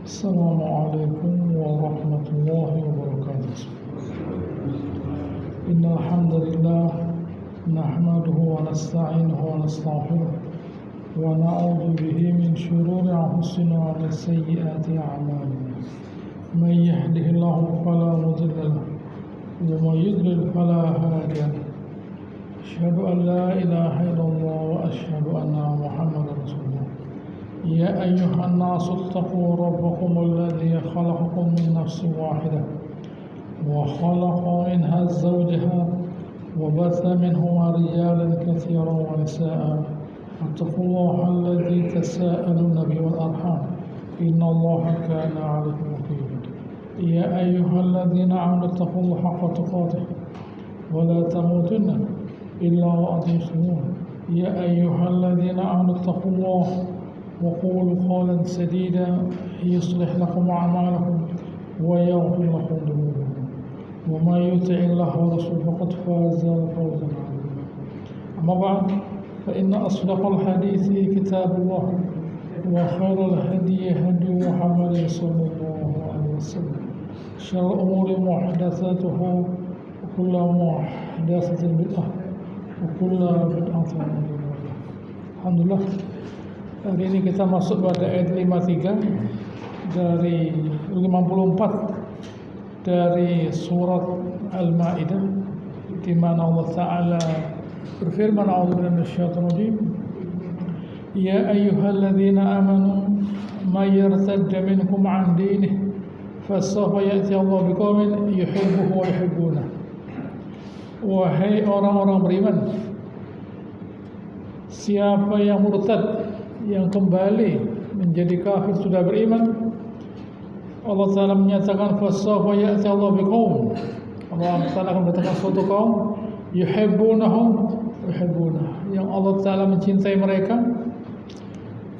السلام عليكم ورحمة الله وبركاته. إن الحمد لله نحمده ونستعينه ونستغفره ونعوذ به من شرور أنفسنا ومن سيئات أعمالنا. من يهده الله فلا مضل له ومن يضلل فلا هادي له. أشهد أن لا إله إلا الله وأشهد أن محمدا رسول الله. يا أيها الناس اتقوا ربكم الذي خلقكم من نفس واحدة وخلق منها زوجها وبث منهما رجالا كثيرا ونساء. اتقوا الله الذي تساءلون به والأرحام إن الله كان عليكم رقيبا. يا أيها الذين آمنوا اتقوا الله حق تقاته ولا تموتن إلا وأنتم مسلمون. يا أيها الذين آمنوا اتقوا الله وقولوا قولا سديدا يصلح لكم أعمالكم ويغفر لكم ذنوبكم ومن يطع الله ورسوله فقد فاز فوزا عظيما. أما بعد فإن أصدق الحديث كتاب الله وخير الهدي هدي محمد صلى الله عليه وسلم. شر الأمور محدثاتها وكل محدثة بدعة وكل بدعة ضلالة. Alhamdulillah, hari ini kita masuk pada ayat 53 dari 54 dari surat Al-Maidah, di mana Allah Ta'ala berfirman, a'udzubillahi minasyaitonir rajim, ya ayyuhalladzina amanu may yartadda minkum 'an dinihi fasawfa ya'ti Allahu biqaumin yuhibbuhum wa yuhibbunah. Wahai orang-orang beriman, siapa yang murtad, yang kembali menjadi kafir sudah beriman, Allah Ta'ala menyatakan fasawfa ya'ti Allah biqaum, Allah Ta'ala akan mendatangkan suatu kaum yuhibbunahum yuhibbunah, yang Allah Ta'ala mencintai mereka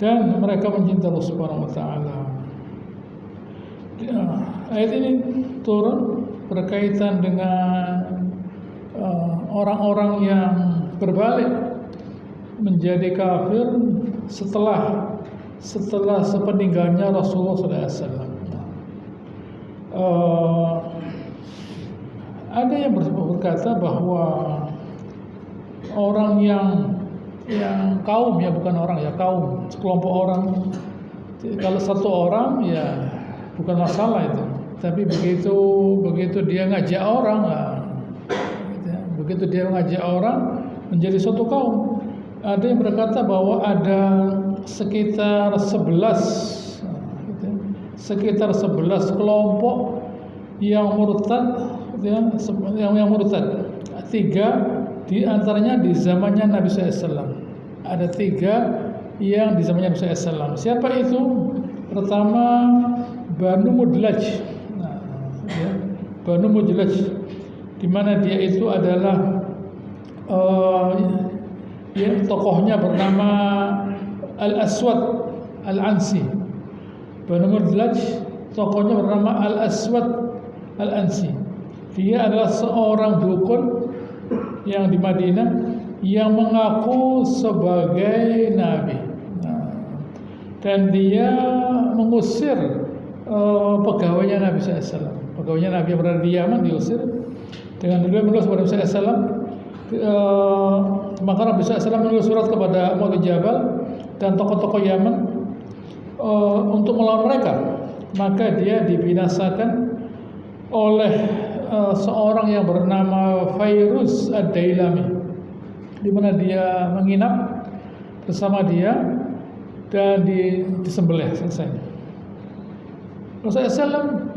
dan mereka mencintai Allah Subhanahu wa Ta'ala. Ayat ini turun berkaitan dengan orang-orang yang berbalik menjadi kafir setelah sepeninggalnya Rasulullah SAW. Ada yang berkata bahwa orang yang kaum, ya bukan orang, ya kaum, sekelompok orang, kalau satu orang ya bukan masalah itu, tapi begitu dia ngajak orang, begitu dia ngajak orang menjadi suatu kaum. Ada yang berkata bahwa ada sekitar 11 kelompok yang murtad, yang murtad. 3 di antaranya di zamannya Nabi SAW. Ada 3 yang di zamannya Nabi SAW. Siapa itu? Pertama, Banu Mudlaj. Banu Mudlaj, di mana dia itu adalah tokohnya bernama Al-Aswad Al-Ansi. Banu Mudlaj, tokohnya bernama Al-Aswad Al-Ansi. Dia adalah seorang dukun yang di Madinah yang mengaku sebagai nabi. Dan dia mengusir pegawainya Nabi SAW. Pegawainya Nabi yang berada di Yaman diusir dengan menulis kepada Nabi SAW. Maka Nabi SAW menulis surat kepada Mu'adz bin Jabal dan tokoh-tokoh Yaman untuk melawan mereka. Maka dia dibinasakan oleh seorang yang bernama Fairuz Ad-Dailami, di mana dia menginap bersama dia dan disembelih selesai. Rasulullah SAW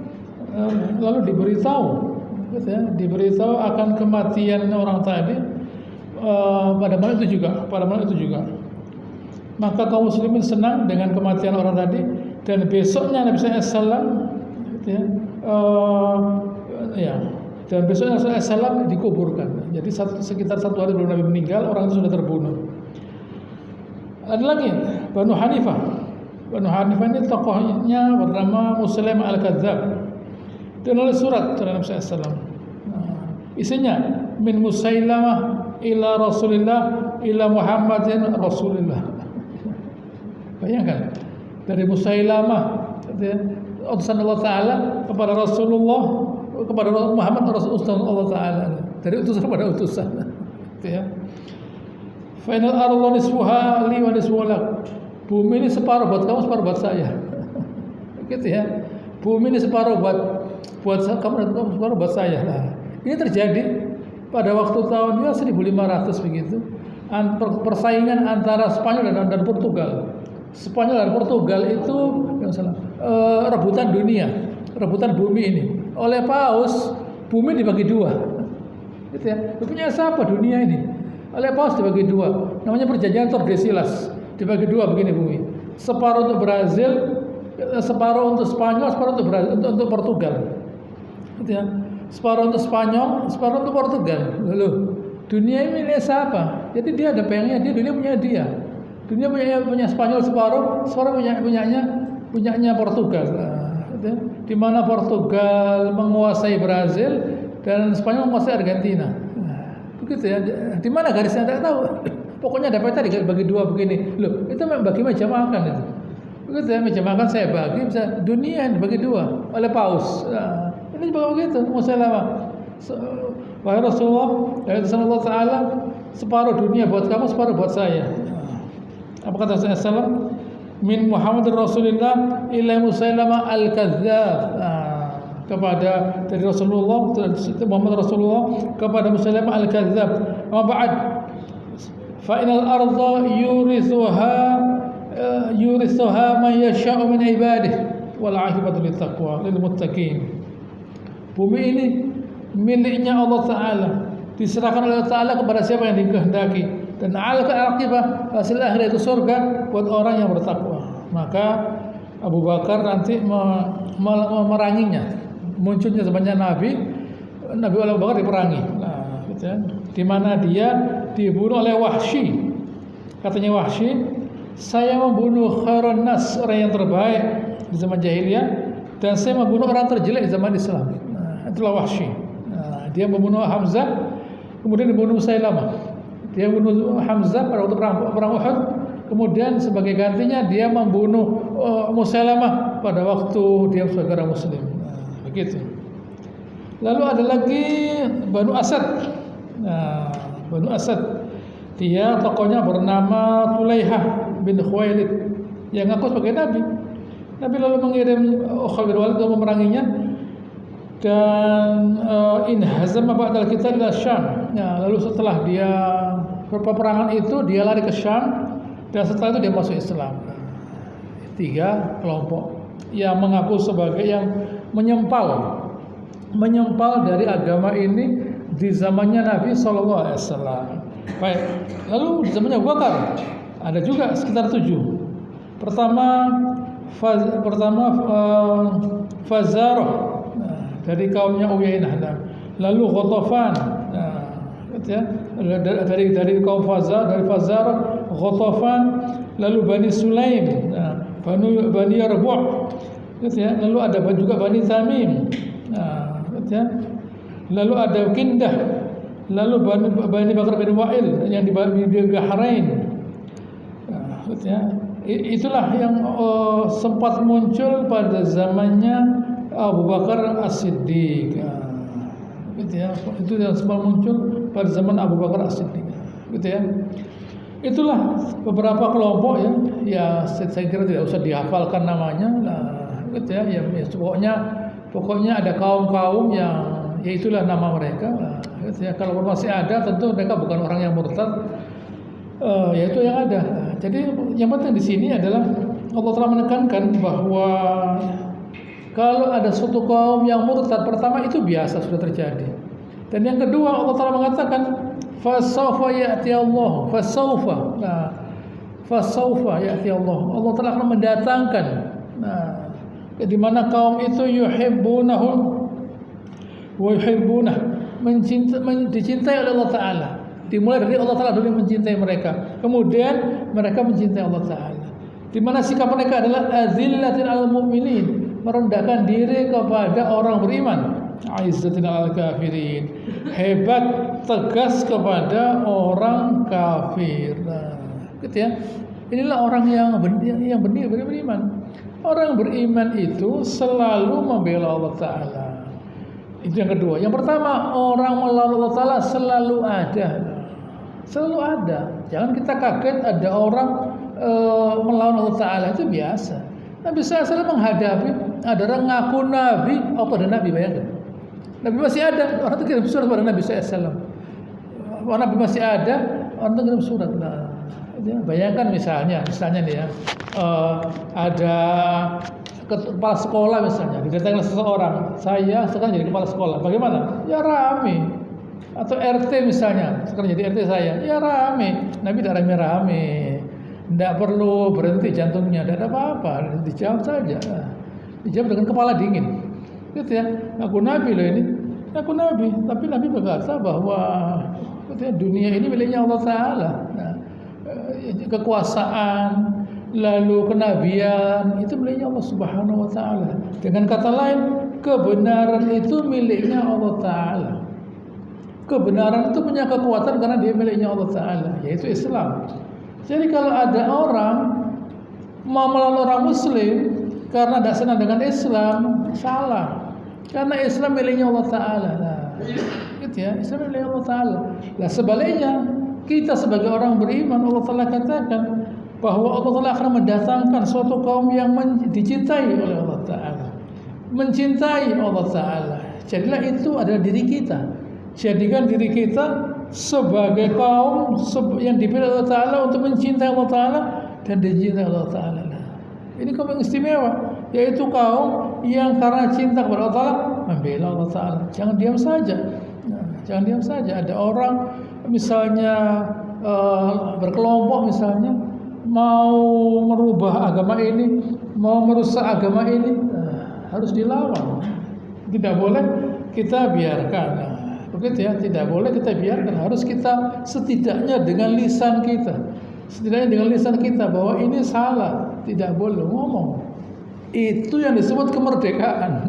lalu diberitahu akan kematian orang tadi pada malam itu juga. Maka kaum muslimin senang dengan kematian orang tadi, dan besoknya Nabi SAW dan besoknya Nabi SAW dikuburkan. Jadi sekitar 1 hari sebelum Nabi meninggal, orang itu sudah terbunuh. Ada lagi Banu Hanifah. Banu Hanifah ini tokohnya bernama Muslim Al-Kadzab. Dia nulis surat kepada Nabi SAW. Isinya min Musailamah ila Rasulillah ila Muhammadin Rasulillah. Bayangkan, dari Musailamah, gitu ya, utusan Allah Taala kepada Rasulullah, kepada Muhammad utusan Allah Taala, dari utusan kepada utusan, gitu ya. Final ardu nisfuha li wa nisfu lak. Bumi ini separuh buat kamu, separuh buat saya. Gitu ya. Bumi ini separuh buat kamu dan separuh buat saya. Nah, ini terjadi pada waktu tahun 1500 begitu. Persaingan antara Spanyol dan Portugal. Spanyol dan Portugal itu rebutan dunia, rebutan bumi ini. Oleh Paus, bumi dibagi dua. Gitu ya. Punya siapa dunia ini? Oleh Paus dibagi dua. Namanya perjanjian Tordesillas. Dibagi dua begini bumi. Separuh untuk Brazil, separuh untuk Spanyol, separuh untuk Portugal. Gitu ya. Separuh untuk Spanyol, separuh untuk Portugal. Lalu dunia ini milik siapa? Jadi dia ada pengennya, dunia punya dia. Dunia punya Spanyol separuh punyanya Portugal. Gitu ya. Di mana Portugal menguasai Brazil dan Spanyol menguasai Argentina. Begitu ya. Di mana garisnya tidak tahu. Pokoknya dapatnya dibagi dua begini. Loh, itu bagi meja makan itu. Begitu ya, meja makan saya bagi bisa dunia dibagi dua oleh Paus. Nah, ini juga begitu. Musailamah. Wahai Rasulullah, ya Allah Taala, separuh dunia buat kamu, separuh buat saya. Apa kata Rasulullah? Min Muhammadur Rasulillah ila Musailamah al-Kadzdzab. Kepada dari Rasulullah Muhammad Rasulullah kepada Musailamah al-Kadzdzab. Wa ba'd fa inal arda yurithuha man yasha'u min ibadihi wal 'aqibatu littaqwa lil muttaqin. Bumi ini miliknya Allah Taala, diserahkan oleh Allah Taala kepada siapa yang dikehendaki, dan al-aqibah hasil akhir itu surga buat orang yang bertakwa. Maka Abu Bakar nanti memeranginya. Munculnya zamannya Nabi Abu Bakar diperangi. Nah, gitu ya. Di mana dia dibunuh oleh Wahsy. Katanya Wahsy, saya membunuh khairun nas, orang yang terbaik di zaman jahiliyah, dan saya membunuh orang terjelek di zaman Islam. Nah, itulah Wahsy. Nah, dia membunuh Hamzah, kemudian dibunuh Musailamah. Dia membunuh Hamzah pada waktu perang Uhud, kemudian sebagai gantinya dia membunuh Musailamah pada waktu dia sebagai orang Muslim. Nah, begitu. Lalu ada lagi Banu Asad. Nah, Banu Asad, dia tokohnya bernama Tulaihah bin Khuwailid yang ngaku sebagai Nabi. Nabi lalu mengirim Khalid bin Walid untuk memeranginya, dan inhazama ba'dal qital ila Syam. Nah, lalu setelah dia peperangan itu dia lari ke Syam, dan setelah itu dia masuk Islam. Tiga kelompok yang mengaku sebagai yang menyempal dari agama ini di zamannya Nabi SAW. Baik, lalu di zamannya Abu Bakar ada juga sekitar 7. Pertama Fazarah, dari kaumnya Uyainah. Lalu Ghatafan, gitu ya, dari kaum dari Fazarah, Ghatafan, lalu Bani Sulaim, Bani Yarbu', gitu ya. Lalu ada juga Bani Tamim, gitu ya. Lalu ada Kindah, lalu Bani Bakar bin Wa'il yang di Bahrain, gitu ya. Itulah yang sempat muncul pada zamannya Abu Bakar As-Siddiq, gitu ya. Itu yang sempat muncul pada zaman Abu Bakar As-Siddiq, gitu ya. Itulah beberapa kelompok ya saya kira tidak usah dihafalkan namanya, gitu ya. Ya pokoknya ada kaum-kaum yang ya itulah nama mereka, gitu ya. Kalau masih ada, tentu mereka bukan orang yang murtad, ya itu yang ada. Jadi yang penting di sini adalah Allah telah menekankan bahwa kalau ada suatu kaum yang murtad, pertama itu biasa sudah terjadi. Dan yang kedua Allah telah mengatakan fasawfa ya'ti Allah, fasawfa ya'ti Allah. Allah telah akan mendatangkan. Nah, di mana kaum itu yuhibbunahum wa yuhibbunah, dicintai oleh Allah Taala. Dimulai dari Allah Taala dulu mencintai mereka, kemudian mereka mencintai Allah Taala. Di mana sikap mereka adalah azillatin al mu'minin, merendahkan diri kepada orang beriman, aizzatin al kafirin, hebat tegas kepada orang kafir. Nah, gitu ya. Inilah orang yang beriman. Orang beriman itu selalu membela Allah Ta'ala. Itu yang kedua. Yang pertama, orang melawan Allah Ta'ala selalu ada. Selalu ada. Jangan kita kaget ada orang melawan Allah Ta'ala, itu biasa. Nabi SAW menghadapi ada orang ngaku Nabi, apa ada Nabi, bayangkan. Nabi masih ada, orang itu kirim surat pada Nabi SAW. Nabi masih ada, orang itu kirim surat. Nah, bayangkan misalnya nih ya, ada kepala sekolah misalnya, didatangkan seseorang, saya sekarang jadi kepala sekolah, bagaimana? Ya rame. Atau RT misalnya, sekarang jadi RT saya, ya rame. Nabi tidak rame-rame, tidak perlu berhenti jantungnya, tidak ada apa-apa, dijawab saja. Dijawab dengan kepala dingin, gitu ya. Aku Nabi loh ini, aku Nabi, tapi Nabi berkata bahwa dunia ini miliknya Allah Ta'ala. Nah, kekuasaan, lalu kenabian itu miliknya Allah Subhanahu Wa Ta'ala. Dengan kata lain, kebenaran itu miliknya Allah Ta'ala. Kebenaran itu punya kekuatan karena dia miliknya Allah Ta'ala, yaitu Islam. Jadi kalau ada orang mau melawan orang Muslim karena tidak senang dengan Islam, salah. Karena Islam miliknya Allah Ta'ala. Nah, gitu ya, Islam miliknya Allah Ta'ala. Nah sebaliknya, kita sebagai orang beriman, Allah Ta'ala katakan bahwa Allah Ta'ala akan mendatangkan suatu kaum yang dicintai oleh Allah Ta'ala, mencintai Allah Ta'ala. Jadilah itu adalah diri kita. Jadikan diri kita sebagai kaum yang dipilih Allah Ta'ala untuk mencintai Allah Ta'ala dan dicintai Allah Ta'ala. Ini kaum yang istimewa, yaitu kaum yang karena cinta kepada Allah Ta'ala membela Allah Ta'ala. Jangan diam saja. Jangan diam saja. Ada orang misalnya berkelompok misalnya mau merubah agama ini, mau merusak agama ini, harus dilawan. Tidak boleh kita biarkan. Begitu ya, tidak boleh kita biarkan. Harus kita setidaknya dengan lisan kita, bahwa ini salah, tidak boleh ngomong. Itu yang disebut kemerdekaan.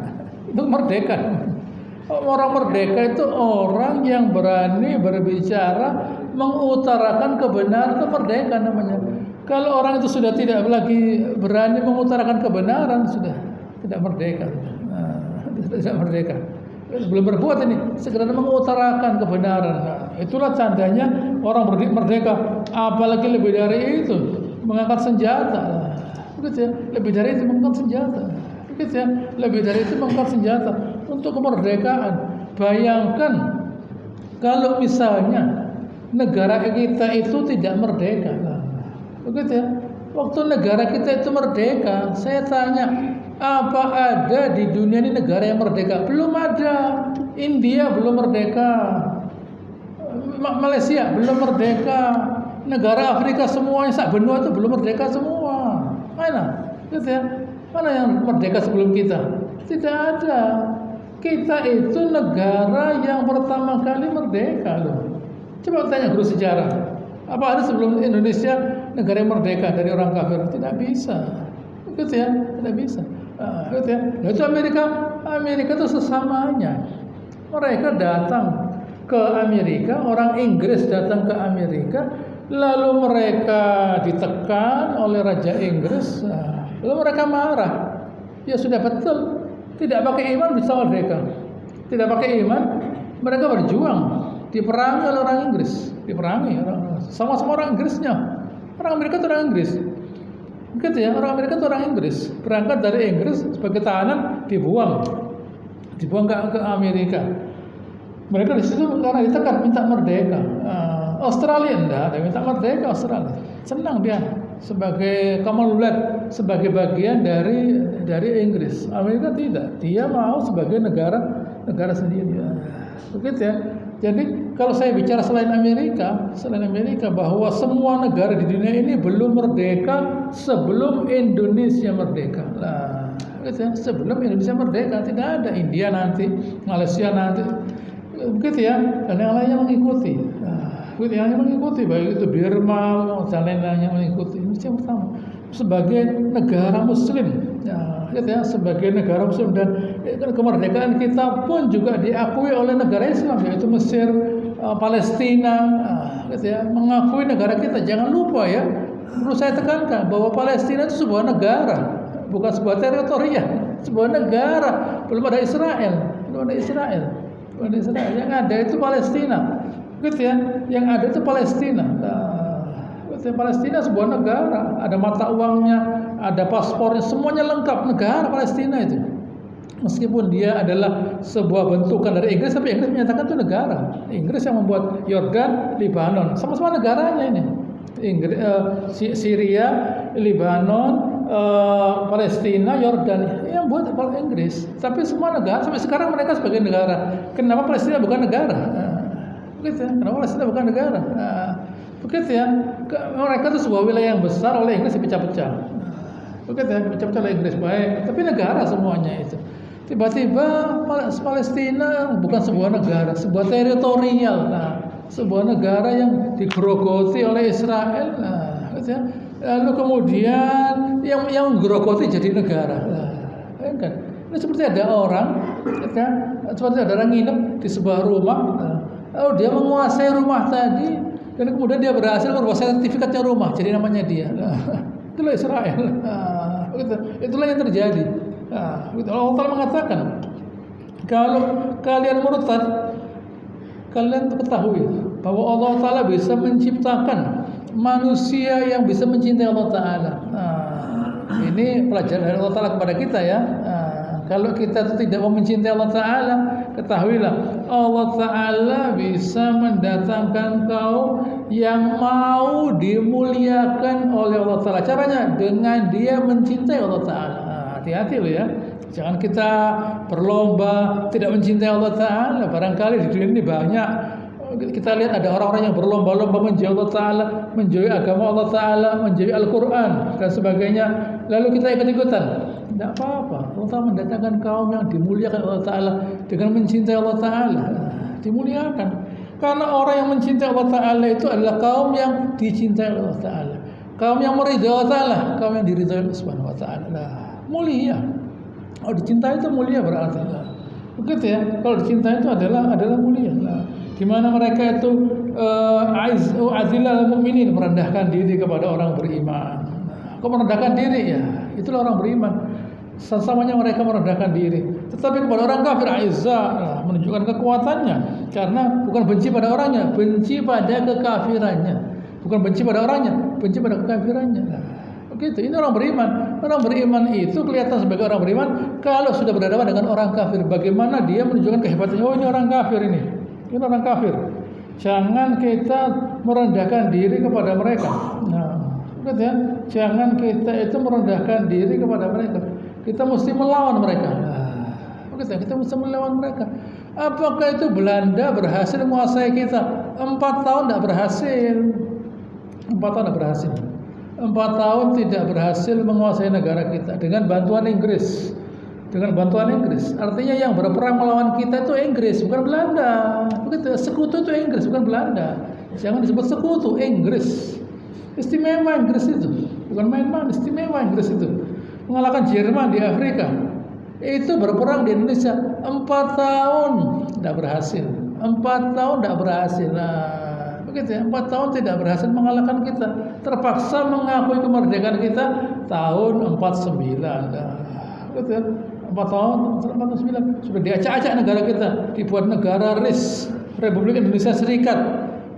Itu merdeka. Orang merdeka itu orang yang berani berbicara, mengutarakan kebenaran, itu merdeka namanya. Kalau orang itu sudah tidak lagi berani mengutarakan kebenaran, sudah tidak merdeka. Tidak merdeka. Belum berbuat ini, segera mengutarakan kebenaran. Nah, itulah tandanya orang merdeka. Apalagi lebih dari itu, mengangkat senjata. Begitu ya, lebih dari itu mengangkat senjata. Begitu ya, lebih dari itu mengangkat senjata untuk kemerdekaan. Bayangkan kalau misalnya negara kita itu tidak merdeka. Begitu ya. Waktu negara kita itu merdeka, saya tanya, apa ada di dunia ini negara yang merdeka? Belum ada. India belum merdeka. Malaysia belum merdeka. Negara Afrika semuanya sak benua itu belum merdeka semua. Mana? Gitu ya. Mana yang merdeka sebelum kita? Tidak ada. Kita itu negara yang pertama kali merdeka loh. Coba tanya guru sejarah. Apa ada sebelum Indonesia negara yang merdeka dari orang kafir? Tidak bisa. Gitu ya, tidak bisa. Gitu ya. Nah, itu Amerika itu sesamanya. Mereka datang ke Amerika, orang Inggris datang ke Amerika, lalu mereka ditekan oleh Raja Inggris, lalu mereka marah. Ya sudah betul, tidak pakai iman bisa merdeka. Tidak pakai iman, mereka berjuang, diperangi oleh orang Inggris, sama-sama orang Inggrisnya. Orang Amerika itu orang Inggris. Gitu ya, orang Amerika itu orang Inggris, berangkat dari Inggris sebagai tahanan, dibuang ke Amerika. Mereka di situ karena ditekan minta merdeka. Australia enggak, dia minta merdeka Australia. Senang dia sebagai Commonwealth, sebagai bagian dari Inggris. Amerika tidak, dia mau sebagai negara sendiri. Begitu ya. Jadi kalau saya bicara selain Amerika bahwa semua negara di dunia ini belum merdeka sebelum Indonesia merdeka. Nah, gitu ya, sebelum Indonesia merdeka tidak ada. India nanti, Malaysia nanti, begitu ya, dan yang lainnya mengikuti. Nah, begitu yang mengikuti, baik itu Burma dan lain-lainnya mengikuti. Ini yang pertama sebagai negara Muslim. Ya, gitu ya, sebagai negara Muslim dan kemerdekaan kita pun juga diakui oleh negara Islam yaitu Mesir, Palestina, gitu ya, mengakui negara kita. Jangan lupa ya, perlu saya tekankan bahwa Palestina itu sebuah negara, bukan sebuah teritorial, sebuah negara. Belum ada Israel. Yang ada itu Palestina, gitu ya. Yang ada itu Palestina. Palestina sebuah negara, ada mata uangnya, ada paspornya, semuanya lengkap, negara Palestina itu. Meskipun dia adalah sebuah bentukan dari Inggris, tapi Inggris menyatakan itu negara. Inggris yang membuat Yordan, Lebanon, sama-sama negaranya ini. Syria, Lebanon, Palestina, Yordan yang buat Inggris. Tapi semua negara sampai sekarang mereka sebagai negara. Kenapa Palestina bukan negara? Begitu ya. Kenapa Palestina bukan negara? Begitu ya. Mereka itu sebuah wilayah yang besar, oleh Inggris dipecah-pecah. Begitu ya, dipecah-pecah oleh Inggris, baik. Tapi negara semuanya itu. Tiba-tiba Palestina bukan sebuah negara, sebuah teritorial. Sebuah negara yang digerogoti oleh Israel. Gitu ya. Lalu kemudian yang gerogoti jadi negara. Kan? Ini seperti ada orang, kan? Seperti ada orang nginep di sebuah rumah. Lalu dia menguasai rumah tadi, dan kemudian dia berhasil merubah sertifikatnya rumah, jadi namanya dia. Itulah Israel. Itulah yang terjadi. Allah Ta'ala mengatakan, kalau kalian murtad, kalian ketahui bahwa Allah Ta'ala bisa menciptakan manusia yang bisa mencintai Allah Ta'ala. Ini pelajaran dari Allah Ta'ala kepada kita ya. Kalau kita tidak mau mencintai Allah Ta'ala, ketahuilah Allah Ta'ala bisa mendatangkan kaum yang mau dimuliakan oleh Allah Ta'ala. Caranya dengan dia mencintai Allah Ta'ala. Hati-hati loh ya. Jangan kita berlomba tidak mencintai Allah Ta'ala. Barangkali di dunia ini banyak. Kita lihat ada orang-orang yang berlomba-lomba menjauhi Allah Ta'ala, menjauhi agama Allah Ta'ala, menjauhi Al-Quran dan sebagainya. Lalu kita ikut-ikutan. Tidak apa-apa. Allah Ta'ala mendatangkan kaum yang dimuliakan Allah Ta'ala dengan mencintai Allah Ta'ala. Dimuliakan. Karena orang yang mencintai Allah Ta'ala itu adalah kaum yang dicintai Allah Ta'ala. Kaum yang meridai Allah Ta'ala. Kaum yang diridai Allah Subhanahu Wa Ta'ala. Mulia. Kalau dicintai itu mulia berarti. Begitu ya. Kalau dicintai itu adalah mulia. Di mana mereka itu azillal mu'minin, merendahkan diri kepada orang beriman. Kok merendahkan diri ya? Itulah orang beriman. Sesamanya mereka merendahkan diri. Tetapi kepada orang kafir aizza, menunjukkan kekuatannya. Karena bukan benci pada orangnya, benci pada kekafirannya. Bukan benci pada orangnya, benci pada kekafirannya. Begitu. Ini orang beriman. Orang beriman itu kelihatan sebagai orang beriman kalau sudah berhadapan dengan orang kafir. Bagaimana dia menunjukkan kehebatannya? Oh, ini orang kafir ini. Ini orang kafir. Jangan kita merendahkan diri kepada mereka. Begitu ya. Jangan kita itu merendahkan diri kepada mereka. Kita mesti melawan mereka. Begitu ya. Kita mesti melawan mereka. Apakah itu Belanda berhasil menguasai kita? 4 tahun tidak berhasil. 4 tahun tidak berhasil. 4 tahun tidak berhasil menguasai negara kita dengan bantuan Inggris. Dengan bantuan Inggris. Artinya yang berperang melawan kita itu Inggris, bukan Belanda. Begitu. Sekutu itu Inggris, bukan Belanda. Jangan disebut sekutu, Inggris. Istimewa Inggris itu. Bukan main-main, istimewa Inggris itu. Mengalahkan Jerman di Afrika. Itu berperang di Indonesia 4 tahun tidak berhasil. 4 tahun tidak berhasil. Begitu ya. 4 tahun tidak berhasil mengalahkan kita. Terpaksa mengakui kemerdekaan kita tahun 49. Begitu ya. 4 tahun, 49 sudah diacak-acak negara kita, dibuat negara RIS, Republik Indonesia Serikat,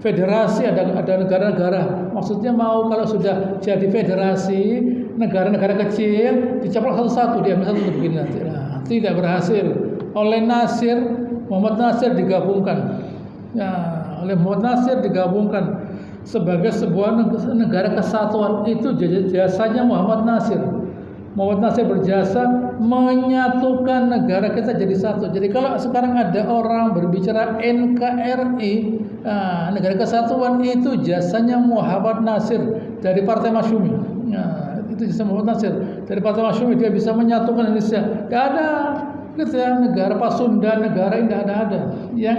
federasi, ada negara-negara. Maksudnya mau kalau sudah jadi federasi, negara-negara kecil dicaplok satu-satu, diambil satu begini nanti. Tidak berhasil. Oleh Muhammad Nasir digabungkan. Oleh Muhammad Nasir digabungkan sebagai sebuah negara kesatuan. Itu jasanya Muhammad Nasir. Muhammad Nasir berjasa menyatukan negara kita jadi satu. Jadi kalau sekarang ada orang berbicara NKRI, negara kesatuan, itu jasanya Muhammad Nasir dari Partai Masyumi. Itu jasa Muhammad Nasir dari Partai Masyumi. Dia bisa menyatukan Indonesia. Gak ada gitu ya, negara Pasundan, negara ini tidak ada. Yang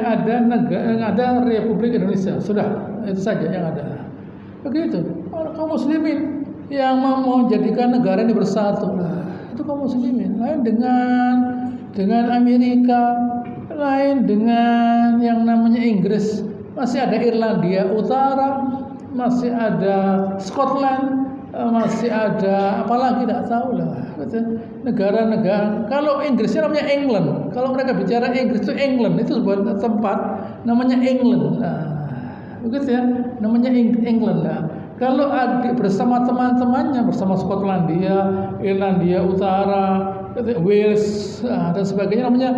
ada Republik Indonesia. Sudah, itu saja yang ada. Begitu. Kaum muslimin yang mau menjadikan negara ini bersatu, itu kaum muslimin. Lain dengan Amerika, lain dengan yang namanya Inggris. Masih ada Irlandia Utara, masih ada Scotland, masih ada apalagi tidak tahu lah. Negara-negara, kalau Inggrisnya namanya England, kalau mereka bicara Inggris itu England, itu sebuah tempat namanya England. Begitu ya, namanya England. Kalau adik bersama teman-temannya, bersama Skotlandia, Irlandia Utara, Wales dan sebagainya, namanya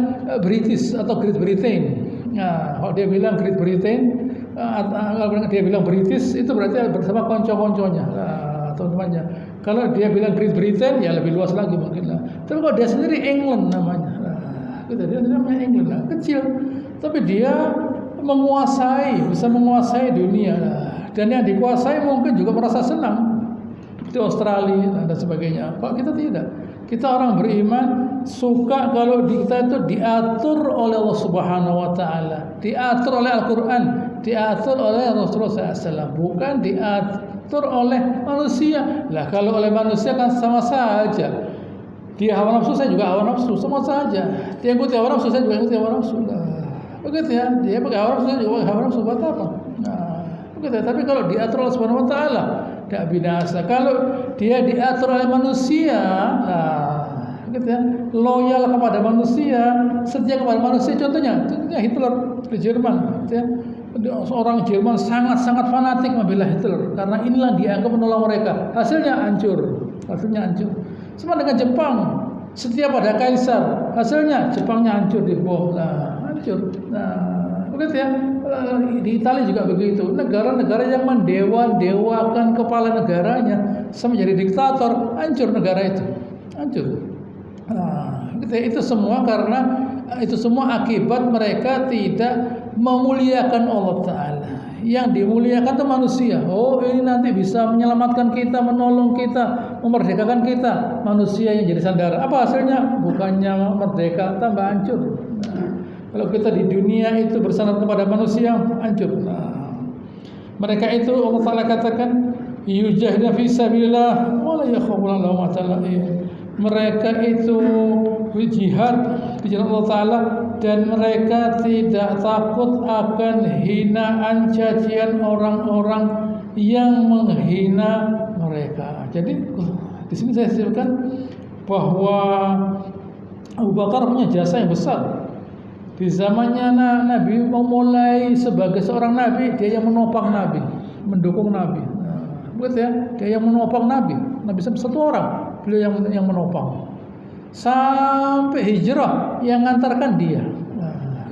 British atau Great Britain. Kalau dia bilang Great Britain, kalau dia bilang British, itu berarti bersama konco-konconya, teman-temannya. Kalau dia bilang Great Britain, ya lebih luas lagi mungkin lah. Tapi kalau dia sendiri England namanya, dia namanya England lah, kecil, tapi dia bisa menguasai dunia. Dan yang dikuasai mungkin juga merasa senang. Itu Australia dan sebagainya. Kok kita tidak? Kita orang beriman suka kalau kita itu diatur oleh Allah Subhanahu wa taala, diatur oleh Al-Qur'an, diatur oleh Rasulullah SAW, bukan diatur oleh manusia. Lah kalau oleh manusia kan sama saja. Dia hawa nafsu, saya juga hawa nafsu, sama saja. Dia ikuti hawa nafsu, saya juga ikuti hawa nafsu. Begitu ya. Dia pakai hawa nafsu, saya juga pakai hawa nafsu, buat apa? Begitu. Tapi kalau diatur oleh Subhanahu wa taala, tidak binasa. Kalau dia diatur oleh manusia, gitu ya, loyal kepada manusia, setia kepada manusia. Contohnya Hitler di Jerman, gitu ya. Seorang Jerman sangat-sangat fanatik membela Hitler karena inilah dianggap menolong mereka. Hasilnya hancur. Sama dengan Jepang, setia pada kaisar. Hasilnya Jepangnya hancur, dibom. Hancur. Begitu ya. Di Italia juga begitu. Negara-negara yang mendewakan kepala negaranya sama menjadi diktator, hancur negara itu. Hancur. Itu semua karena itu semua akibat mereka tidak memuliakan Allah Ta'ala. Yang dimuliakan itu manusia. Oh, ini nanti bisa menyelamatkan kita, menolong kita, memerdekakan kita. Manusia yang jadi sandera. Apa hasilnya? Bukannya merdeka, tambah hancur. Kalau kita di dunia itu bersandar kepada manusia, hancur. Mereka itu Allah Ta'ala katakan, yujahiduna fi sabilillah wa la yakhafuna lawmata laim. Mereka itu jihad di jalan Allah Ta'ala dan mereka tidak takut akan hinaan cacian orang-orang yang menghina mereka. Jadi di sini saya sebutkan bahwa Abu Bakar punya jasa yang besar. Di zamannya Nabi memulai sebagai seorang Nabi, dia yang menopang Nabi, mendukung Nabi. Betul ya, dia yang menopang Nabi. Nabi satu orang, beliau yang menopang. Sampai hijrah yang mengantarkan dia.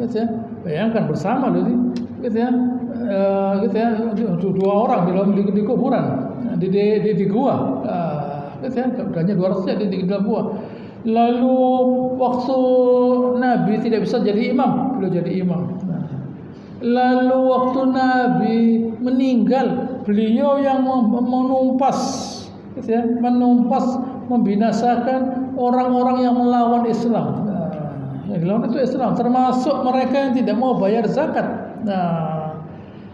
Gitu ya. Bayangkan bersama loh ini. Gitu ya. Gitu ya, dua orang di kuburan, di gua. Gitu ya, hanya 200 ya di dalam gua. Lalu waktu Nabi tidak bisa jadi imam, beliau jadi imam. Lalu waktu Nabi meninggal, beliau yang menumpas, gitu ya, membinasakan orang-orang yang melawan Islam. Yang dilawan itu Islam, termasuk mereka yang tidak mau bayar zakat.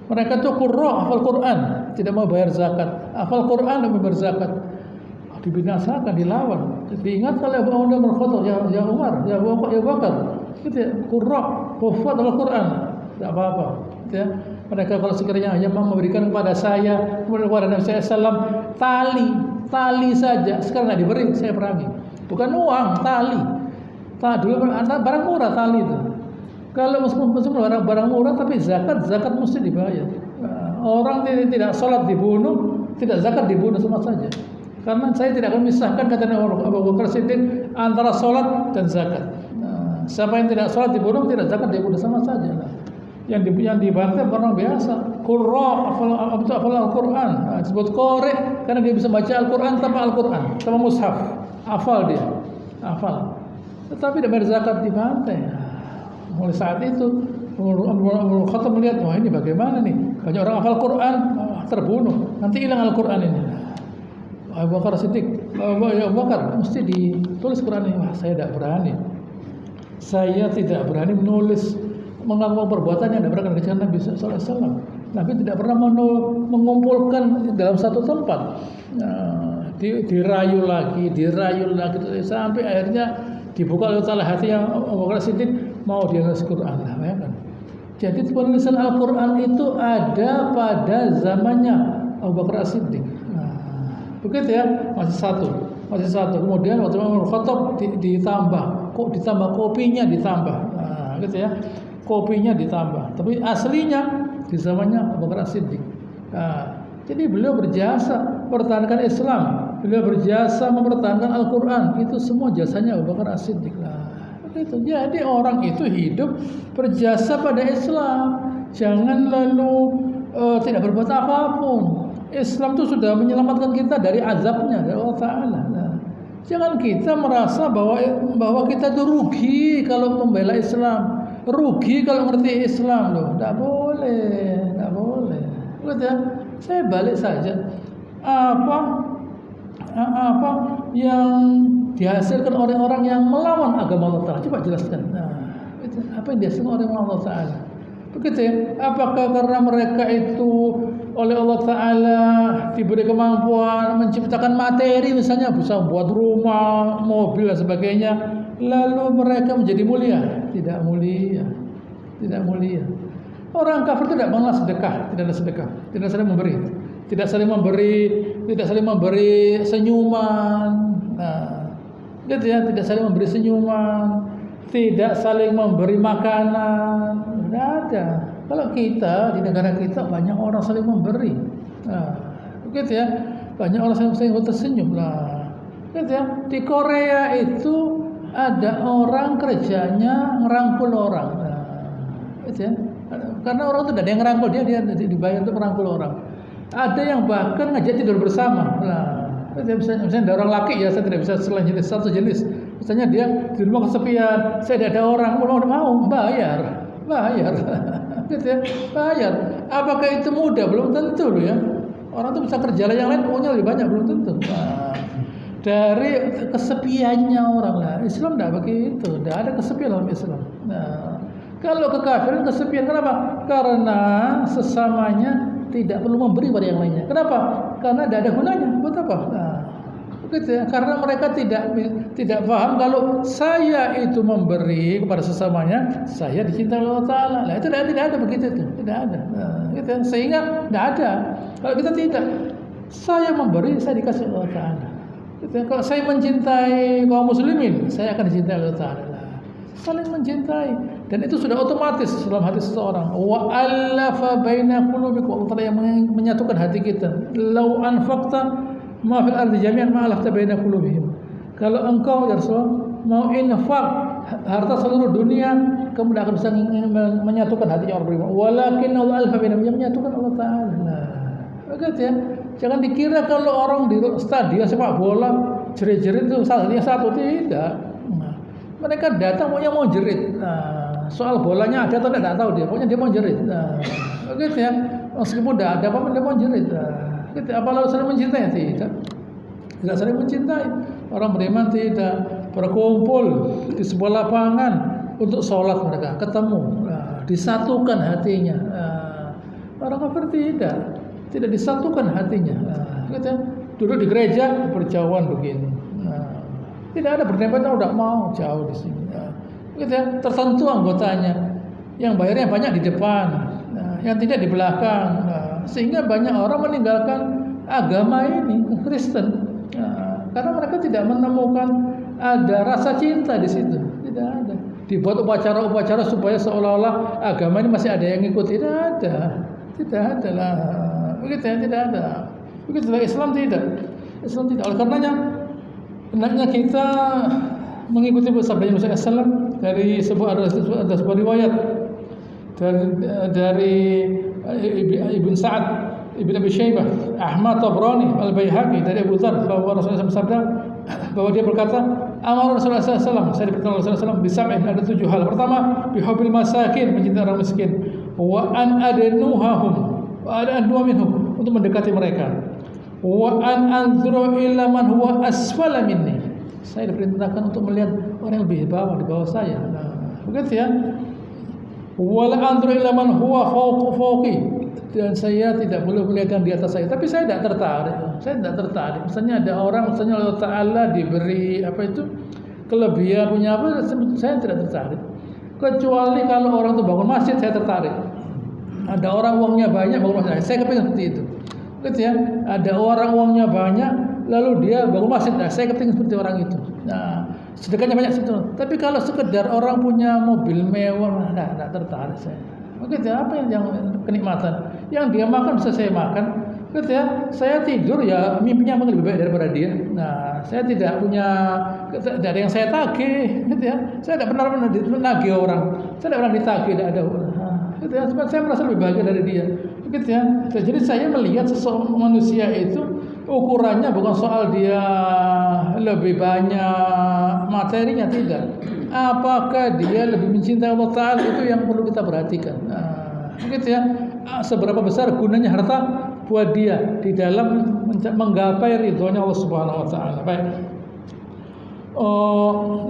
Mereka itu qurra, hafal Quran, tidak mau bayar zakat, hafal Quran dan bayar zakat. Dibinasakan, dilawan. Diingat oleh Abu Umar bin Khattab, ya Umar, ya Abu Bakar, gitu ya, qurra, hufaz Al-Quran, tidak apa-apa. Gitu ya. Mereka kalau sekiranya hanya memberikan kepada saya, kepada Nabi SAW, tali saja, sekarang tidak diberi, saya perangi. Bukan uang, tali. Dulu barang murah tali itu. Kalau meskipun barang murah, tapi zakat mesti dibayar. Orang tidak sholat dibunuh, tidak zakat dibunuh sama saja. Karena saya tidak akan misahkan, kata Abu Bakar Siddiq, antara sholat dan zakat. Siapa yang tidak sholat dibunuh, tidak zakat dibunuh, sama saja. Yang dibantai orang biasa. Qurra, hafal Al-Quran. Disebut qari karena dia bisa baca Al-Quran tanpa Al-Quran, tanpa mushaf. Hafal dia, hafal. Tetapi tidak bayar zakat, dibantai. Mulai saat itu Umar Khattab melihat, wah ini bagaimana nih? Banyak orang hafal Quran terbunuh, nanti hilang Al-Quran ini. Abu Bakar Siddiq, Abu Bakar mesti ditulis Quran ini. Wah, saya tidak berani. Saya tidak berani menulis mengaku perbuatan yang tidak pernah dikerjakan Nabi SAW. Nabi tidak pernah mengumpulkan dalam satu tempat. Dirayu lagi sampai akhirnya dibuka oleh Allah hatinya Abu Bakar Siddiq, mau dia nulis Quran. Bayangkan. Jadi penulisan Al-Quran itu ada pada zamannya Abu Bakar Siddiq. Begitu ya, masih satu. Kemudian waktu Umar Khattab ditambah, kok ditambah kopinya ditambah, nah, gitu ya, kopinya ditambah. Tapi aslinya di zamannya Abu Bakar As-Siddiq. Nah, jadi beliau berjasa mempertahankan Islam, beliau berjasa mempertahankan Al-Quran. Itu semua jasanya Abu Bakar As-Siddiq. Nah, begitu. Jadi orang itu hidup berjasa pada Islam, jangan lalu tidak berbuat apapun. Islam itu sudah menyelamatkan kita dari azabnya dari Allah Ta'ala. Nah, jangan kita merasa bahwa kita itu rugi kalau membela Islam, rugi kalau ngerti Islam loh. Tidak boleh. Betul ya? Saya balik saja. Apa yang dihasilkan oleh orang yang melawan agama Allah Ta'ala? Coba jelaskan. Nah, itu apa yang dihasilkan oleh Allah Ta'ala? Begitu ya? Apakah karena mereka itu oleh Allah Ta'ala diberi kemampuan menciptakan materi, misalnya bisa buat rumah, mobil dan sebagainya, lalu mereka menjadi mulia? Tidak mulia. Orang kafir tidak pernah sedekah, tidak saling memberi senyuman. Nah, gitu ya, tidak saling memberi senyuman, tidak saling memberi makanan. Tidak ada. Kalau kita di negara kita banyak orang saling memberi. Nah, begitu ya, banyak orang saling tersenyum. Nah, gitu ya. Di Korea itu ada orang kerjanya ngerangkul orang. Nah, gitu ya. Karena orang itu tidak ada yang ngerangkul, dia dibayar untuk merangkul orang. Ada yang bahkan ngajak tidur bersama. Nah, misalnya ada orang laki ya, saya tidak bisa selain jenis satu jenis. Misalnya dia di rumah kesepian, saya tidak ada orang, mau bayar, gitu ya, bayar. Apakah itu mudah? Belum tentu loh ya. Orang tuh bisa kerja yang lain, uangnya lebih banyak, belum tentu. Nah, dari kesepiannya orang lah. Islam tidak begitu, tidak ada kesepian dalam Islam. Nah, kalau kekafiran kesepian, kenapa? Karena sesamanya tidak perlu memberi pada yang lainnya. Kenapa? Karena tidak ada gunanya. Buat apa? Nah, begitu ya. Karena mereka tidak paham kalau saya itu memberi kepada sesamanya, saya dicintai Allah Ta'ala. Nah, itu tidak ada begitu itu. Tidak ada. Nah, gitu. Sehingga tidak ada. Kalau kita tidak, saya memberi, saya dikasih Allah Ta'ala. Gitu. Kalau saya mencintai kaum muslimin, saya akan dicintai Allah Ta'ala. Saling mencintai, dan itu sudah otomatis dalam hati seseorang. Wa allafa baina qulubikum, Allah Ta'ala yang menyatukan hati kita. Lau anfaqta ma fil ardi jami'an ma alafta baina qulubihim. Kalau engkau ya Rasulullah mau infak harta seluruh dunia, kamu tidak akan bisa menyatukan hatinya orang beriman. Walakin Allah alfa bainahum, yang menyatukan Allah Ta'ala. Nah, begitu ya. Jangan dikira kalau orang di stadion sepak bola jerit-jerit itu salahnya satu, tidak. Mereka datang pokoknya mau jerit. Nah, soal bolanya ada atau tidak tahu dia. Pokoknya dia mau jerit. Nah, begitu ya. Meskipun tidak ada apa-apa dia mau jerit. Nah, gitu. Apalagi saling mencintai? Tidak saling mencintai. Orang beriman tidak berkumpul di sebuah lapangan untuk sholat mereka ketemu. Nah, disatukan hatinya. Nah, orang kafir tidak disatukan hatinya. Nah, gitu ya. Duduk di gereja berjauhan begini. Nah, tidak ada berdempet, tidak mau jauh di sini. Nah, gitu ya. Tertentu anggotanya, yang bayarnya banyak di depan, nah, yang tidak di belakang. Nah, sehingga banyak orang meninggalkan agama ini, Kristen. Nah, karena mereka tidak menemukan ada rasa cinta di situ. Tidak ada. Dibuat upacara-upacara supaya seolah-olah agama ini masih ada yang ikut. Tidak ada lah. Begitu ya, tidak ada. Begitu Islam tidak. Oleh karenanya hendaknya kita mengikuti sabda Nabi SAW dari ada sebuah riwayat dari Ibn Sa'ad, Ibn Abi Syaibah, Ahmad Tabrani, Al-Baihaqi dari Abu Dzar bahwa Rasulullah SAW bersabda bahwa dia berkata, amar Rasulullah SAW, saya diperintahkan Rasulullah SAW bisab'in, ada 7 hal. Pertama, bihubil masakin, mencintai orang miskin, wa an adnuhahum, wa an adnu minhum, untuk mendekati mereka. Wa an anzuru ila man huwa asfala minni. Saya diperintahkan untuk melihat orang yang lebih bawah di bawah saya. Nah, begitu ya. Wa la anzuru ila man huwa fawqi. Dan saya tidak boleh melihat yang di atas saya. Tapi saya tidak tertarik. Misalnya ada orang, misalnya Allah Ta'ala diberi kelebihan punya apa, saya tidak tertarik. Kecuali kalau orang itu bangun masjid, saya tertarik. Ada orang uangnya banyak bangun masjid, saya kepingin seperti itu. Gitu ya, ada orang uangnya banyak lalu dia bangun masjid. Nah, saya kepingin seperti orang itu. Nah, sedekahnya banyak sebetulnya. Tapi kalau sekedar orang punya mobil mewah, enggak tertarik saya. Begitu ya, apa yang kenikmatan? Yang dia makan bisa saya makan. Gitu ya, saya tidur ya mimpinya mungkin lebih baik daripada dia. Nah, saya tidak punya, tidak ada yang saya tagih, gitu ya. Saya tidak pernah menagih orang. Saya tidak pernah ditagih, tidak ada. Gitu ya, sebab saya merasa lebih bahagia dari dia. Gitu ya. Jadi saya melihat seseorang manusia itu ukurannya bukan soal dia lebih banyak materinya, tidak. Apakah dia lebih mencintai Allah Ta'ala, itu yang perlu kita perhatikan. Nah, begitu ya. Seberapa besar gunanya harta buat dia di dalam menggapai ridhonya Allah Subhanahu wa taala. Baik.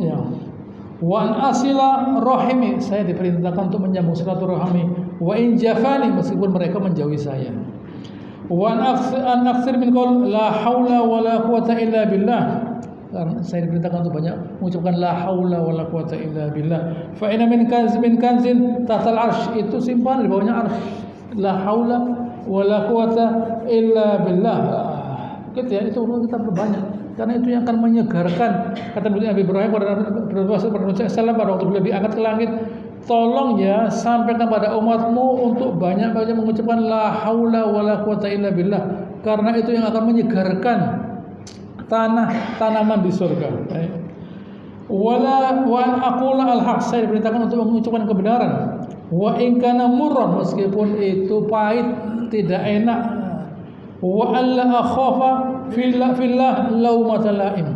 Ya. Wa an asila rahimi, saya diperintahkan untuk menyambung silaturahmi. Wa in jafani, meskipun mereka menjauhi saya. Wa an aktsir min qaul la haula wala quwata illa billah. Karena saya diperintahkan untuk banyak mengucapkan la haula wala quwata illa billah. Fa inna min kanzin tahtal arsy, itu simpan di bawahnya arsy. La haula wala quwata illa billah. Gitu ya, itu kita perbanyak karena itu yang akan menyegarkan. Kata Nabi Ibrahim pada Nabi sallam pada waktu beliau diangkat ke langit, tolong ya sampaikan pada umatmu untuk banyak-banyak mengucapkan la haula wala quwata illa billah, karena itu yang akan menyegarkan tanaman di surga. Wala wa aqula al-haq, saya diperintahkan untuk mengucapkan kebenaran. Wa in kana murran, meskipun itu pahit, tidak enak. Wa alla akhafa fillah laumata laim,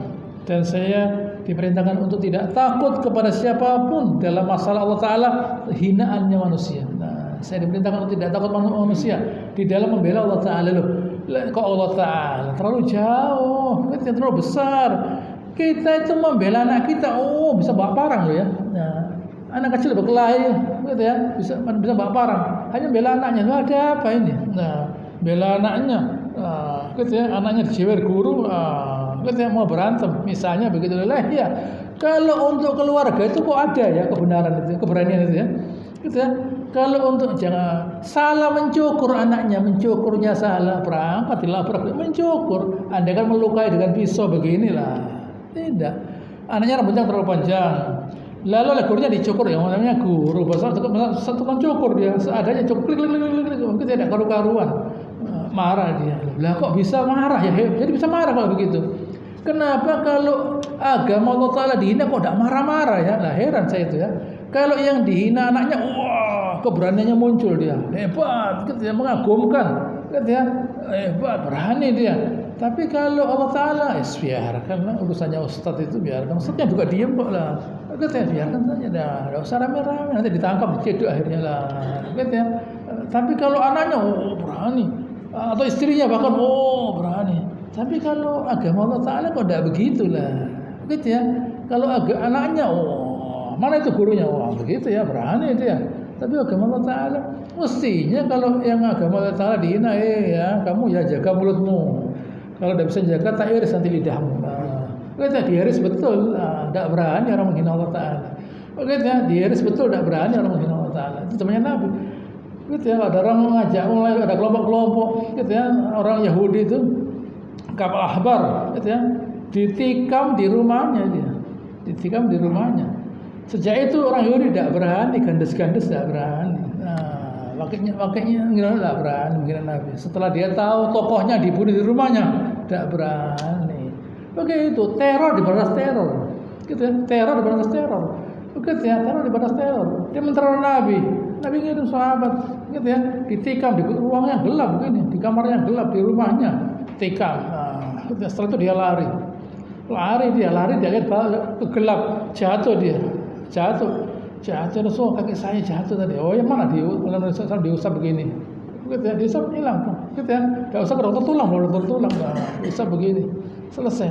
dan saya diperintahkan untuk tidak takut kepada siapapun dalam masalah Allah Ta'ala hinaannya manusia. Nah, saya diperintahkan untuk tidak takut manusia di dalam membela Allah Ta'ala. Loh, kok Allah Ta'ala terlalu jauh, terlalu besar. Kita itu membela anak kita, bisa bawa parang loh ya. Nah, anak kecil berkelahi, gitu ya, bisa bawa parang. Hanya bela anaknya, loh ada apa ini? Nah, bela anaknya, gitu ya, anaknya dijewer guru, gitu ya, mau berantem, misalnya begitu lah ya. Kalau untuk keluarga itu kok ada ya kebenaran itu, keberanian itu ya, gitu ya. Kalau untuk jangan salah mencukur anaknya, mencukurnya salah, berangkat dilabrak, mencukur. Anda kan melukai dengan pisau beginilah, tidak. Anaknya rambutnya terlalu panjang, lalu gurunya dicukur, yang namanya guru bahasa satu kan cukur dia seadanya, cukur klik mungkin tidak karu-karuan. Marah dia. Lah kok bisa marah ya? Jadi bisa marah kalau begitu. Kenapa kalau agama Allah Ta'ala dihina kok tidak marah-marah ya? Lah heran saya itu ya. Kalau yang dihina anaknya, wah keberaniannya muncul dia, hebat, gitu ya, mengagumkan, gitu ya, hebat, berani dia. Tapi kalau Allah Ta'ala, biarkan urusannya Ustadz itu, biarkan Ustadznya juga diem kok lah. Gitu ya, biarkan saja dah, tidak usah rame-rame, nanti ditangkap, dicedok akhirnya lah, gitu ya. Tapi kalau anaknya, berani, atau istrinya bahkan, berani. Tapi kalau agama Allah Ta'ala kok tidak begitulah, gitu ya. Kalau anaknya, mana itu gurunya, begitu ya, berani dia. Tapi agama Allah Ta'ala, mestinya kalau yang agama Allah Ta'ala dihina, ya kamu ya jaga mulutmu. Kalau tidak bisa jaga, tak iris nanti lidahmu. Kita diiris betul, tidak berani orang menghina Allah Ta'ala. Kita diiris betul, tidak berani orang menghina Allah Ta'ala. Itu temannya Nabi. Gitu ya, ada orang mengajak mulai, ada kelompok-kelompok, gitu ya, orang Yahudi itu, kapal ahbar, gitu ya, ditikam di rumahnya dia, ditikam di rumahnya. Sejak itu orang Yahudi tidak berani, gandes-gandes tidak berani. Nah, makanya tidak berani menghina Nabi. Setelah dia tahu tokohnya dibunuh di rumahnya, tidak berani. Begitu, teror dibalas teror, gitu ya, teror dibalas teror, begitu ya, teror dibalas teror. Dia menteror Nabi, Nabi ngirim sahabat, gitu ya, ditikam di ruangnya gelap begini, di kamarnya gelap, di rumahnya tikam. Nah, setelah itu dia lari dia lihat gelap, jatuh dia, jatuh Rasul, kaki saya jatuh tadi. Yang mana diusap begini, gitu ya, diusap hilang, gitu ya, tidak usah ke dokter tulang, diusap begini, selesai,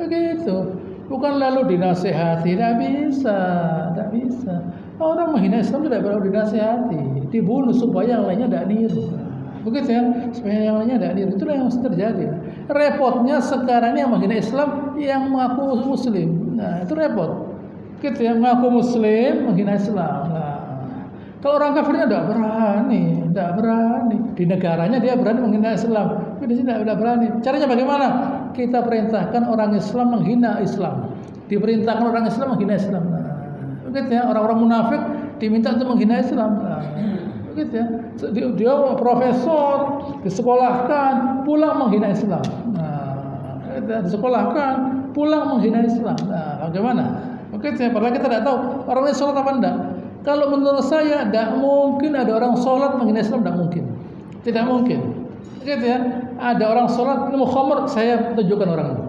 begitu. Bukan lalu dinasehati, tidak bisa. Orang menghina Islam tidak perlu dinasehati, dibunuh supaya yang lainnya tidak niru. Begitu ya, supaya yang lainnya tidak niru. Itulah yang terjadi. Repotnya sekarang ini yang menghina Islam yang mengaku Muslim. Nah, itu repot. Gitu ya, mengaku Muslim menghina Islam. Nah, kalau orang kafirnya tidak berani. Di negaranya dia berani menghina Islam, tapi di sini tidak berani. Caranya bagaimana? kita perintahkan orang Islam menghina Islam. Diperintahkan orang Islam menghina Islam. Begitu ya, orang-orang munafik diminta untuk menghina Islam. Begitu ya. Dia profesor, disekolahkan, pulang menghina Islam. Disekolahkan, pulang menghina Islam. Bagaimana? Begitu ya, padahal kita tidak tahu orang ini sholat apa enggak. Kalau menurut saya tidak mungkin ada orang sholat menghina Islam, tidak mungkin. Tidak mungkin. Begitu ya. Ada orang sholat minum khamr, saya tunjukkan orangnya.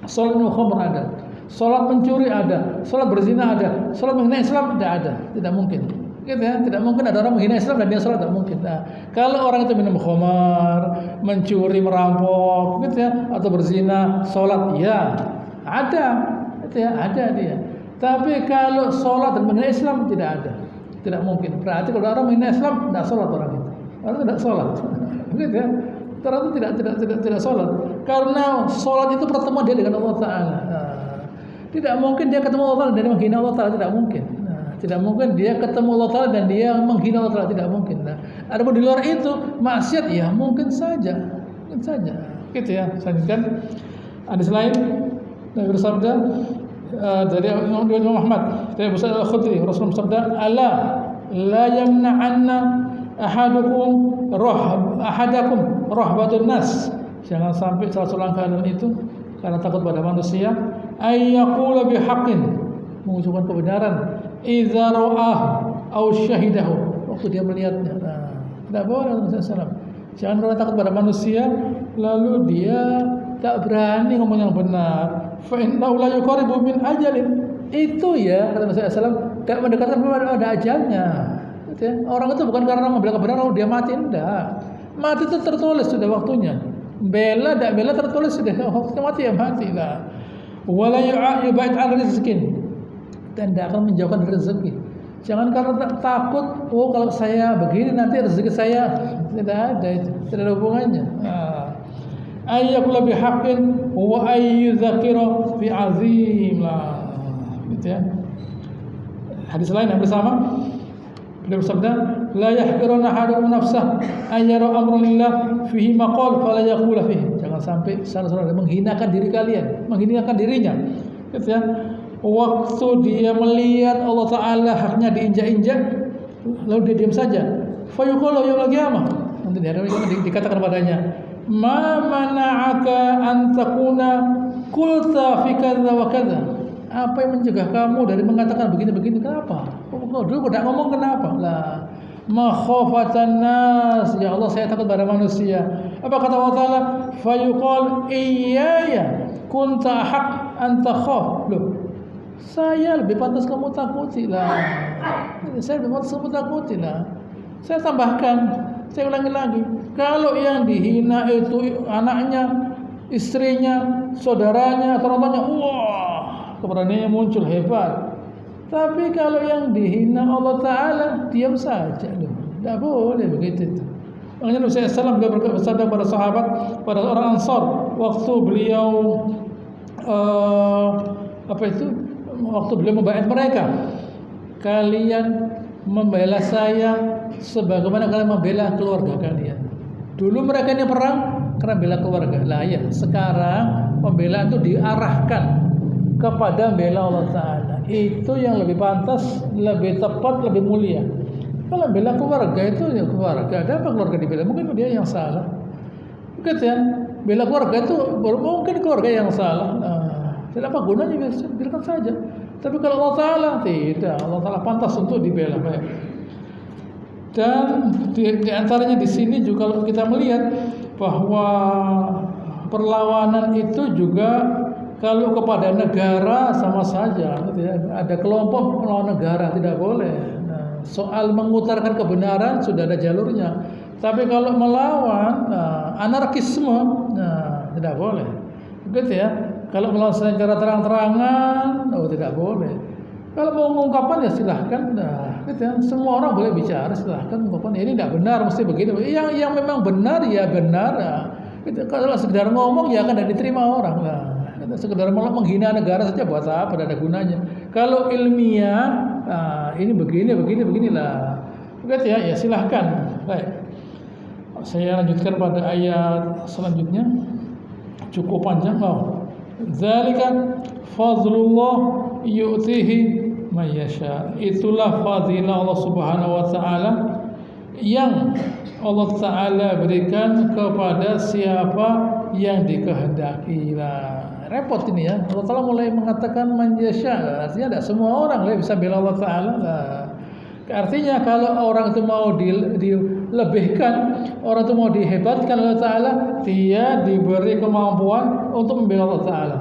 Sholat minum khamr ada. Sholat mencuri ada. Sholat berzina ada. Sholat menghina Islam tidak ada. Tidak mungkin. Gitu ya. Tidak mungkin ada orang menghina Islam dan dia sholat, tidak mungkin. Nah, kalau orang itu minum khamr, mencuri, merampok, gitu ya, atau berzina, sholat, ya ada. Gitu ya, ada dia. Tapi kalau sholat dan menghina Islam tidak ada, tidak mungkin. Berarti kalau orang menghina Islam tidak sholat orang itu, orang tidak sholat, gitu ya. Orang itu tidak sholat. Karena sholat itu pertemuan dia dengan Allah Taala. Tidak mungkin dia ketemu Allah Taala dan dia menghina Allah Taala, tidak mungkin. Tidak mungkin dia ketemu Allah Taala dan dia menghina Allah Taala, tidak mungkin. Adapun di luar itu maksiat, ya mungkin saja, gitu ya. Selanjutnya hadis lain Nabi bersabda. Dari Imam Muhammad dari Abu Sa'id Al-Khudri, Rasulullah bersabda, "Ala la yamna'anna ahadakum rahbatun nas." Jangan sampai salah seorang kalian itu karena takut pada manusia, ay yaqula bihaqqin, mengucapkan kebenaran, idza ra'ah aw syahidahu, waktu dia melihatnya. Tidak boleh Rasulullah. Jangan karena takut pada manusia lalu dia tak berani ngomong yang benar. Fa innahu la yuqaribu min ajalin. Itu ya kata Rasulullah SAW, tidak mendekatkan pada ajalnya. Gitu ya. Orang itu bukan karena membela kebenaran dia mati, enggak. Mati itu tertulis sudah waktunya. Bela tidak bela tertulis sudah waktunya mati, ya mati lah. Wala yu'ayyibait an rizqin, dan tidak akan menjauhkan rezeki. Jangan karena takut, oh kalau saya begini nanti rezeki saya, tidak ada itu, tidak ada hubungannya. Ayyakula bihaqqin wa ayyuzakira bi azim lah, gitu ya. Hadis lain yang bersama beliau bersabda, la yahqiruna ahadukum nafsah ayyara amrulillah fihi maqal fala yaqula fihi. Jangan sampai saudara-saudara menghinakan diri kalian, menghinakan dirinya, gitu ya. Waktu dia melihat Allah Taala haknya diinjak-injak, lalu dia diam saja. Fa yuqalu yaumil qiyamah, nanti dikatakan padanya, ma mana'aka an takuna qulta fi kadza wa kadza. Apa yang mencegah kamu dari mengatakan begini-begini? Kenapa? Dulu tidak ngomong kenapa? Lah, makhafatan nas, ya Allah saya takut pada manusia. Apa kata Allah Taala? Fa yuqal iyaya kunta haq an takhaf. Loh, saya lebih pantas kamu takuti lah. Saya lebih pantas kamu takuti lah. Saya tambahkan, saya ulangi lagi. Kalau yang dihina itu anaknya, istrinya, saudaranya, atau orangnya, wah, keberaniannya muncul hebat. Tapi kalau yang dihina Allah Taala, diam saja loh. Tidak boleh begitu. Makanya Nabi SAW beliau bersabda pada sahabat, pada orang Ansar, waktu beliau waktu beliau membaiat mereka, kalian membela saya sebagaimana kalian membela keluarga kalian. Dulu mereka ini perang karena bela keluarga. Lah ya, sekarang pembelaan itu diarahkan kepada bela Allah Taala. Itu yang lebih pantas, lebih tepat, lebih mulia. Kalau bela keluarga itu ya keluarga. Ada apa keluarga dibela? Mungkin dia yang salah. Begitu ya. Bela keluarga itu mungkin keluarga yang salah. Tidak apa gunanya, biarkan saja. Tapi kalau Allah Taala tidak, Allah Taala pantas untuk dibela. Baik. Dan di antaranya di sini juga kalau kita melihat bahwa perlawanan itu juga kalau kepada negara sama saja, gitu ya. Ada kelompok melawan negara tidak boleh. Nah, soal mengutarakan kebenaran sudah ada jalurnya. Tapi kalau melawan anarkisme, tidak boleh. Begitu ya. Kalau melawan secara terang-terangan, tidak boleh. Kalau mau mengungkapkan ya silahkan, gitu ya. Semua orang boleh bicara, silahkan mengungkapkan. Ini tidak benar, mesti begini. Yang memang benar ya benar. Gitu. Kalau sekedar ngomong ya akan tidak diterima orang lah. Sekedar menghina negara saja buat apa? Tidak ada gunanya. Kalau ilmiah, ini beginilah. Begitu ya, ya silahkan. Baik. Saya lanjutkan pada ayat selanjutnya. cukup panjang. Dzalika fadlullah yu'tihi may yasha. Itulah fadilah Allah Subhanahu wa taala yang Allah taala berikan kepada siapa yang dikehendaki. Repot ini ya. Allah taala mulai mengatakan man yasha, artinya tidak semua orang bisa bela Allah taala. Artinya kalau orang itu mau dilebihkan, orang itu mau dihebatkan Allah taala, dia diberi kemampuan untuk membela Allah taala.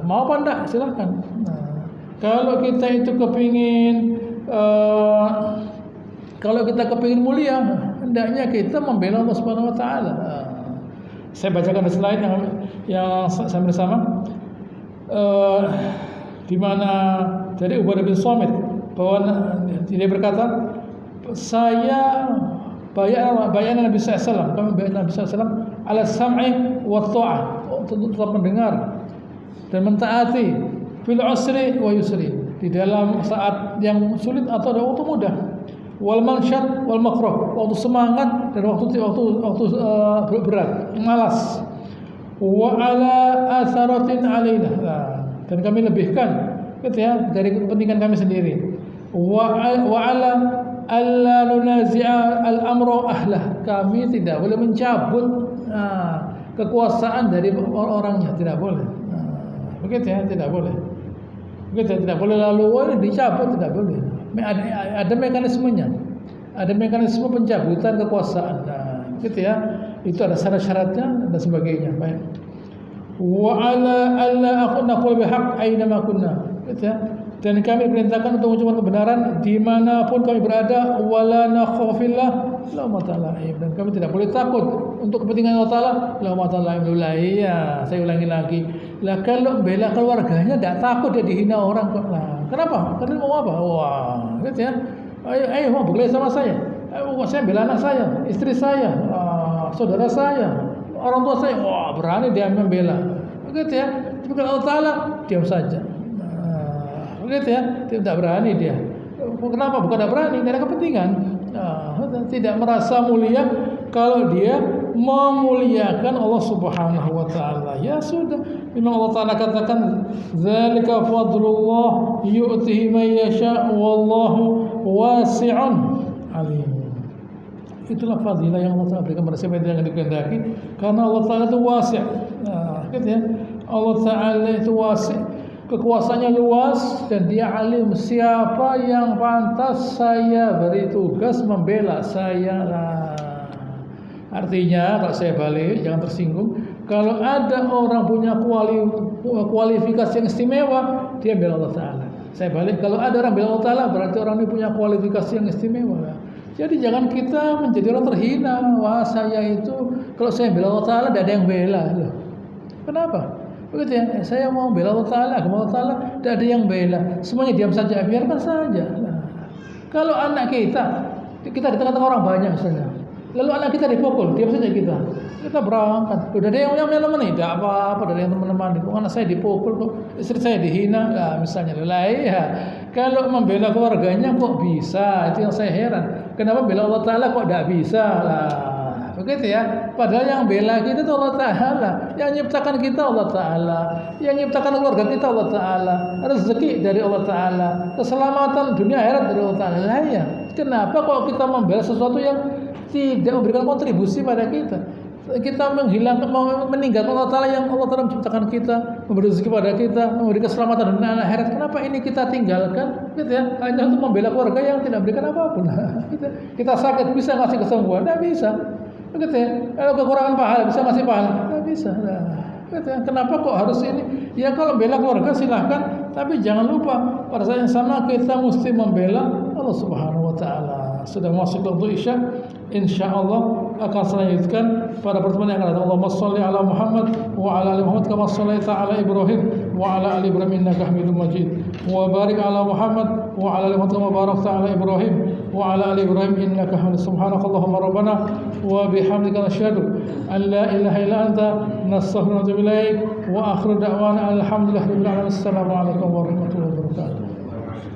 Mau apa enggak? Silakan. Kalau kita itu kalau kita kepingin mulia, hendaknya kita membela Allah Subhanahu wa taala. Saya bacakan slide yang sama-sama di mana dari Ubadah bin Samit bahwa dia berkata, saya bayar Nabi SAW, kami bayar Nabi SAW ala sam'i wa ta'ah, untuk tetap mendengar dan mentaati fil usri wa yusri, di dalam saat yang sulit atau ada waktu mudah, wal mansyad wal makruh, waktu semangat dan waktu berat, malas, wa ala atharatin alaina, dan kami lebihkan gitu ya dari kepentingan kami sendiri, wa ala alla nunazi'a al-amra ahlah, kami tidak boleh mencabut kekuasaan dari orangnya, tidak boleh. Begitu ya, tidak boleh. Begitu ya, tidak boleh lalu dicabut, tidak boleh. Ada mekanismenya. Ada mekanisme pencabutan kekuasaan. Gitu ya. Itu ada syarat-syaratnya dan sebagainya. Baik. Wa ala alla aqul bihaq aina ma kunna. Gitu ya. Dan kami perintahkan untuk mengucapkan kebenaran dimanapun kami berada, wala nakhafillah la matala, dan kami tidak boleh takut untuk kepentingan Allah Taala, la matala. Ya, saya ulangi lagi. Lah kalau bela keluarganya tidak takut dia dihina orang kok. Nah, kenapa? Kalian mau apa? Wah, gitu ya. Ayo mau berkelahi sama saya. Saya bela anak saya, istri saya, saudara saya, orang tua saya. Wah, berani dia membela. Begitu ya. Tapi kalau Allah Taala diam saja. Lihat ya, tidak berani dia. Kenapa? Bukan tidak berani, tidak ada kepentingan. Tidak merasa mulia kalau dia memuliakan Allah Subhanahu wa taala. Ya sudah, memang Allah taala katakan zalika fadlullah yu'tihi may yasha wallahu wasi'un alim. Itulah fadilah yang Allah taala berikan pada siapa yang dikehendaki, karena Allah taala itu wasi'. Gitu ya. Allah taala itu wasi'. Kekuasaannya luas dan dia alim. Siapa yang pantas saya beri tugas membela saya lah. Artinya kalau saya balik, jangan tersinggung. Kalau ada orang punya kualifikasi yang istimewa, dia bela Allah Ta'ala. Saya balik, kalau ada orang bela Allah Ta'ala, berarti orang ini punya kualifikasi yang istimewa. Jadi jangan kita menjadi orang terhina. Wah, saya itu kalau saya bela Allah Ta'ala, tidak ada yang bela loh. Kenapa? Begitu ya, saya mau bela Allah Ta'ala, agama Allah Ta'ala, tidak ada yang bela. Semuanya diam saja, biarkan saja. Kalau anak kita di tengah-tengah orang banyak misalnya, lalu anak kita dipukul, diam saja kita berangkat. Udah ada yang menemani, tidak apa-apa, ada yang teman-teman. Anak saya dipukul, kok istri saya dihina, misalnya. Ya. Kalau membela keluarganya kok bisa? Itu yang saya heran. Kenapa bela Allah Ta'ala kok tidak bisa lah? Begitu ya. Padahal yang bela kita itu Allah Ta'ala, yang menciptakan kita Allah Ta'ala, yang menciptakan keluarga kita Allah Ta'ala, rezeki dari Allah Ta'ala, keselamatan dunia akhirat dari Allah Ta'ala. Ya. Kenapa kok kita membela sesuatu yang tidak memberikan kontribusi pada kita? Kita meninggalkan Allah Ta'ala yang Allah Ta'ala menciptakan kita, memberi rezeki pada kita, memberi keselamatan dunia akhirat. Kenapa ini kita tinggalkan? Gitu ya. Hanya untuk membela keluarga yang tidak memberikan apapun. Kita sakit bisa ngasih kesembuhan? Tidak bisa. Begitu ya. Kalau kekurangan pahala bisa ngasih pahala? Tidak bisa. Gitu ya. Kenapa kok harus ini? Ya kalau bela keluarga silahkan, tapi jangan lupa pada saat yang sama kita mesti membela Allah Subhanahu wa taala. Sudah masuk waktu Isya, insyaallah akan selanjutkan pada pertemuan yang akan datang. Allahumma shalli ala Muhammad wa ala ali Muhammad kama shallaita ala Ibrahim wa ala ali Ibrahim innaka Hamidum Majid. Wa barik ala Muhammad wa ala ali Muhammad kama barakta ala Ibrahim wa ala ali Ibrahim innaka Hamidum. Subhanakallahumma rabbana wa bihamdika nashhadu an la ilaha illa anta nastaghfiruka wa natubu ilaik wa akhiru da'wana alhamdulillahi rabbil alamin. Assalamu alaikum warahmatullahi wabarakatuh.